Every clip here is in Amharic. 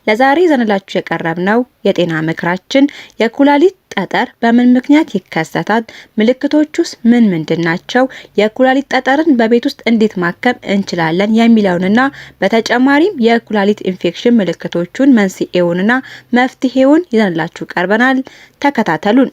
ለዛሬ ዘንላችሁ የቀረብነው የጤና ምክራችን የኩላሊት ጠጠር በምን ምክንያት ይከሰታል? ምልክቶቹስ ምን ምንድናቸው? የኩላሊት ጠጠርን በቤት ውስጥ እንዴት ማከም እንችላለን? የሚለውንና በተጨማሪም የኩላሊት ኢንፌክሽን ምልክቶቹን፣ መንስኤውንና መፍትሄውን ይዘንላችሁ ቀርበናል። ተከታተሉን።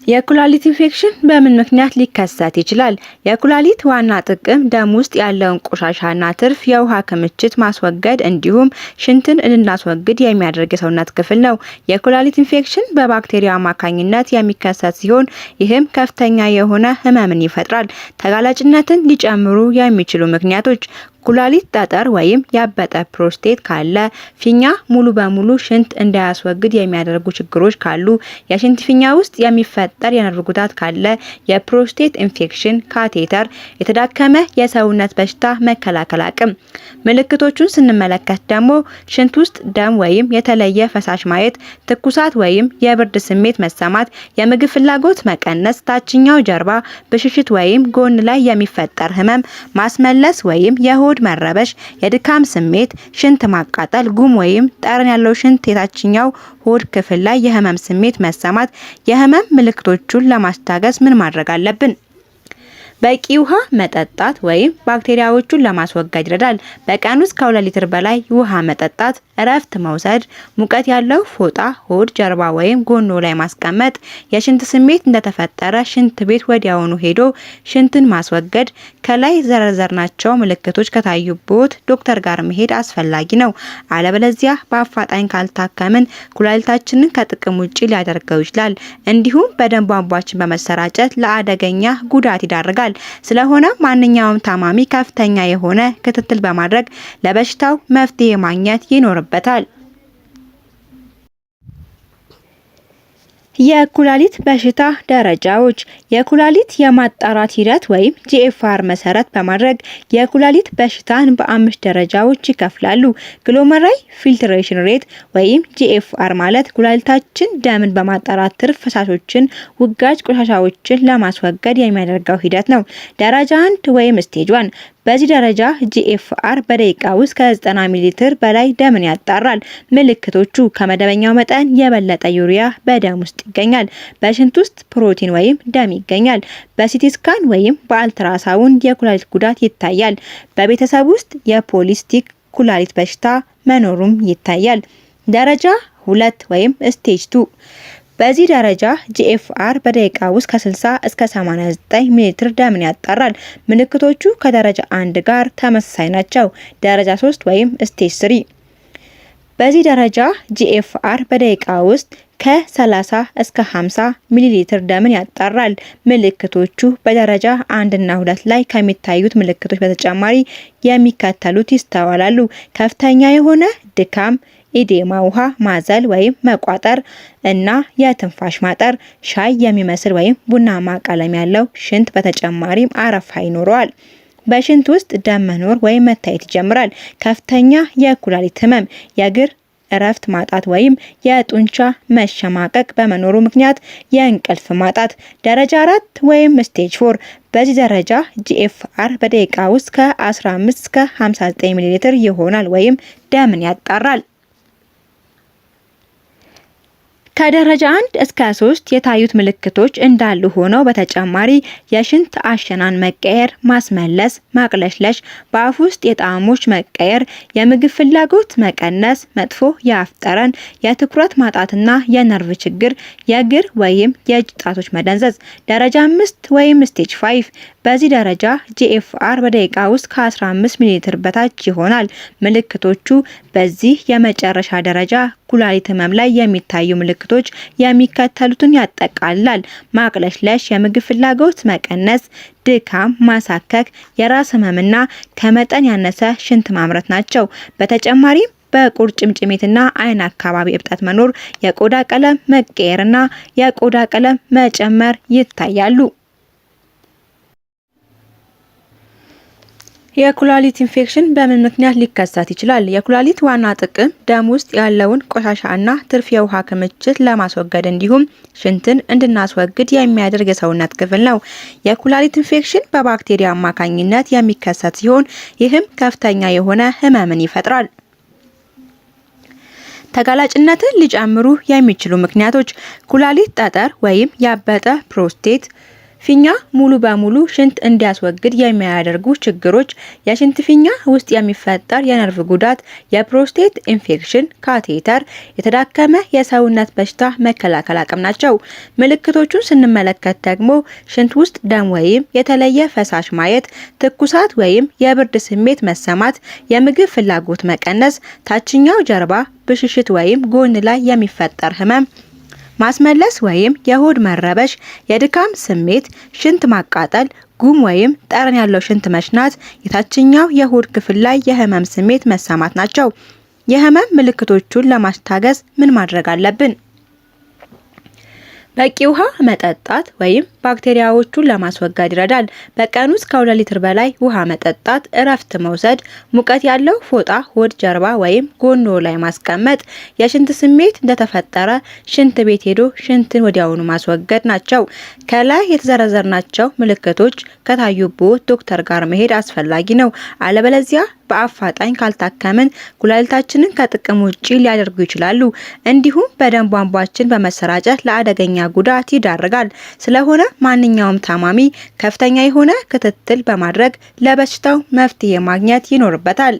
የኩላሊት ኢንፌክሽን በምን ምክንያት ሊከሰት ይችላል? የኩላሊት ዋና ጥቅም ደም ውስጥ ያለውን ቆሻሻና ትርፍ የውሃ ክምችት ማስወገድ እንዲሁም ሽንትን እንድናስወግድ የሚያደርግ የሰውነት ክፍል ነው። የኩላሊት ኢንፌክሽን በባክቴሪያ አማካኝነት የሚከሰት ሲሆን ይህም ከፍተኛ የሆነ ህመምን ይፈጥራል። ተጋላጭነትን ሊጨምሩ የሚችሉ ምክንያቶች ኩላሊት ጠጠር ወይም ያበጠ ፕሮስቴት ካለ፣ ፊኛ ሙሉ በሙሉ ሽንት እንዳያስወግድ የሚያደርጉ ችግሮች ካሉ፣ የሽንት ፊኛ ውስጥ የሚፈጠር የነርቭ ጉዳት ካለ፣ የፕሮስቴት ኢንፌክሽን፣ ካቴተር፣ የተዳከመ የሰውነት በሽታ መከላከል አቅም። ምልክቶቹን ስንመለከት ደግሞ ሽንት ውስጥ ደም ወይም የተለየ ፈሳሽ ማየት፣ ትኩሳት ወይም የብርድ ስሜት መሰማት፣ የምግብ ፍላጎት መቀነስ፣ ታችኛው ጀርባ ብሽሽት ወይም ጎን ላይ የሚፈጠር ህመም፣ ማስመለስ ወይም የሆድ መረበሽ፣ የድካም ስሜት፣ ሽንት ማቃጠል፣ ጉም ወይም ጠረን ያለው ሽንት፣ የታችኛው ሆድ ክፍል ላይ የህመም ስሜት መሰማት። የህመም ምልክቶቹን ለማስታገስ ምን ማድረግ አለብን? በቂ ውሃ መጠጣት ወይም ባክቴሪያዎቹን ለማስወገድ ይረዳል። በቀን ውስጥ ከ2 ሊትር በላይ ውሃ መጠጣት፣ እረፍት መውሰድ፣ ሙቀት ያለው ፎጣ ሆድ ጀርባ ወይም ጎኖ ላይ ማስቀመጥ፣ የሽንት ስሜት እንደተፈጠረ ሽንት ቤት ወዲያውኑ ሄዶ ሽንትን ማስወገድ። ከላይ ዘረዘርናቸው ምልክቶች ከታዩበት ዶክተር ጋር መሄድ አስፈላጊ ነው። አለበለዚያ በአፋጣኝ ካልታከምን ኩላሊታችንን ከጥቅም ውጪ ሊያደርገው ይችላል። እንዲሁም በደም ቧንቧችን በመሰራጨት ለአደገኛ ጉዳት ይዳርጋል። ስለሆነ ማንኛውም ታማሚ ከፍተኛ የሆነ ክትትል በማድረግ ለበሽታው መፍትሄ ማግኘት ይኖርበታል። የኩላሊት በሽታ ደረጃዎች። የኩላሊት የማጣራት ሂደት ወይም ጂኤፍአር መሰረት በማድረግ የኩላሊት በሽታን በ5 ደረጃዎች ይከፍላሉ። ግሎሜሩላር ፊልትሬሽን ሬት ወይም ጂኤፍአር ማለት ኩላሊታችን ደምን በማጣራት ትርፍ ፈሳሾችን፣ ውጋጅ ቆሻሻዎችን ለማስወገድ የሚያደርገው ሂደት ነው። ደረጃ 1 ወይም ስቴጅ 1 በዚህ ደረጃ ጂኤፍአር በደቂቃ ውስጥ ከ90 ሚሊ ሊትር በላይ ደምን ያጣራል። ምልክቶቹ ከመደበኛው መጠን የበለጠ ዩሪያ በደም ውስጥ ይገኛል። በሽንት ውስጥ ፕሮቲን ወይም ደም ይገኛል። በሲቲ ስካን ወይም በአልትራሳውንድ የኩላሊት ጉዳት ይታያል። በቤተሰብ ውስጥ የፖሊሲስቲክ ኩላሊት በሽታ መኖሩም ይታያል። ደረጃ 2 ወይም ስቴጅ 2 በዚህ ደረጃ ጂኤፍአር በደቂቃ ውስጥ ከ60 እስከ 89 ሚሊ ሊትር ደምን ያጣራል። ምልክቶቹ ከደረጃ 1 ጋር ተመሳሳይ ናቸው። ደረጃ 3 ወይም ስቴጅ 3 በዚህ ደረጃ ጂኤፍአር በደቂቃ ውስጥ ከ30 እስከ 50 ሚሊ ሊትር ደምን ያጣራል። ምልክቶቹ በደረጃ 1 እና 2 ላይ ከሚታዩት ምልክቶች በተጨማሪ የሚከተሉት ይስተዋላሉ። ከፍተኛ የሆነ ድካም፣ ኢዴማ፣ ውሃ ማዘል ወይም መቋጠር እና የትንፋሽ ማጠር፣ ሻይ የሚመስል ወይም ቡናማ ቀለም ያለው ሽንት፣ በተጨማሪም አረፋ ይኖረዋል። በሽንት ውስጥ ደም መኖር ወይም መታየት ይጀምራል። ከፍተኛ የኩላሊት ህመም፣ የእግር እረፍት ማጣት ወይም የጡንቻ መሸማቀቅ በመኖሩ ምክንያት የእንቅልፍ ማጣት። ደረጃ 4 ወይም ስቴጅ 4 በዚህ ደረጃ ጂኤፍአር በደቂቃ ውስጥ ከ15 እስከ 59 ሚሊ ሊትር ይሆናል ወይም ደምን ያጣራል። ከደረጃ 1 እስከ 3 የታዩት ምልክቶች እንዳሉ ሆነው በተጨማሪ የሽንት አሸናን መቀየር፣ ማስመለስ፣ ማቅለሽለሽ፣ በአፍ ውስጥ የጣዕሞች መቀየር፣ የምግብ ፍላጎት መቀነስ፣ መጥፎ የአፍ ጠረን፣ የትኩረት ማጣትና የነርቭ ችግር፣ የእግር ወይም የእጅ ጣቶች መደንዘዝ። ደረጃ 5 ወይም ስቴጅ 5 በዚህ ደረጃ ጂኤፍአር በደቂቃ ውስጥ ከ15 ሚሊ ሊትር በታች ይሆናል። ምልክቶቹ በዚህ የመጨረሻ ደረጃ ኩላሊት ህመም ላይ የሚታዩ ምልክቶች የሚከተሉትን ያጠቃልላል። ማቅለሽለሽ፣ የምግብ ፍላጎት መቀነስ፣ ድካም፣ ማሳከክ፣ የራስ ህመምና ከመጠን ያነሰ ሽንት ማምረት ናቸው። በተጨማሪም በቁርጭምጭሚትና አይን አካባቢ እብጠት መኖር፣ የቆዳ ቀለም መቀየርና የቆዳ ቀለም መጨመር ይታያሉ። የኩላሊት ኢንፌክሽን በምን ምክንያት ሊከሰት ይችላል? የኩላሊት ዋና ጥቅም ደም ውስጥ ያለውን ቆሻሻና ትርፍ የውሃ ክምችት ለማስወገድ እንዲሁም ሽንትን እንድናስወግድ የሚያደርግ የሰውነት ክፍል ነው። የኩላሊት ኢንፌክሽን በባክቴሪያ አማካኝነት የሚከሰት ሲሆን ይህም ከፍተኛ የሆነ ህመምን ይፈጥራል። ተጋላጭነትን ሊጨምሩ የሚችሉ ምክንያቶች ኩላሊት ጠጠር ወይም ያበጠ ፕሮስቴት ፊኛ ሙሉ በሙሉ ሽንት እንዲያስወግድ የሚያደርጉ ችግሮች፣ የሽንት ፊኛ ውስጥ የሚፈጠር የነርቭ ጉዳት፣ የፕሮስቴት ኢንፌክሽን፣ ካቴተር፣ የተዳከመ የሰውነት በሽታ መከላከል አቅም ናቸው። ምልክቶቹን ስንመለከት ደግሞ ሽንት ውስጥ ደም ወይም የተለየ ፈሳሽ ማየት፣ ትኩሳት ወይም የብርድ ስሜት መሰማት፣ የምግብ ፍላጎት መቀነስ፣ ታችኛው ጀርባ ብሽሽት ወይም ጎን ላይ የሚፈጠር ህመም፣ ማስመለስ ወይም የሆድ መረበሽ፣ የድካም ስሜት፣ ሽንት ማቃጠል፣ ጉም ወይም ጠረን ያለው ሽንት መሽናት፣ የታችኛው የሆድ ክፍል ላይ የህመም ስሜት መሰማት ናቸው። የህመም ምልክቶቹን ለማስታገስ ምን ማድረግ አለብን? በቂ ውሃ መጠጣት ወይም ባክቴሪያዎቹን ለማስወገድ ይረዳል። በቀን ውስጥ ከ2 ሊትር በላይ ውሃ መጠጣት፣ እረፍት መውሰድ፣ ሙቀት ያለው ፎጣ ሆድ ጀርባ ወይም ጎኖ ላይ ማስቀመጥ፣ የሽንት ስሜት እንደተፈጠረ ሽንት ቤት ሄዶ ሽንትን ወዲያውኑ ማስወገድ ናቸው። ከላይ የተዘረዘርናቸው ምልክቶች ከታዩበት ዶክተር ጋር መሄድ አስፈላጊ ነው። አለበለዚያ በአፋጣኝ ካልታከምን ኩላሊታችንን ከጥቅም ውጪ ሊያደርጉ ይችላሉ። እንዲሁም በደም ቧንቧችን በመሰራጨት ለአደገኛ ጉዳት ይዳርጋል። ስለሆነ ማንኛውም ታማሚ ከፍተኛ የሆነ ክትትል በማድረግ ለበሽታው መፍትሄ ማግኘት ይኖርበታል።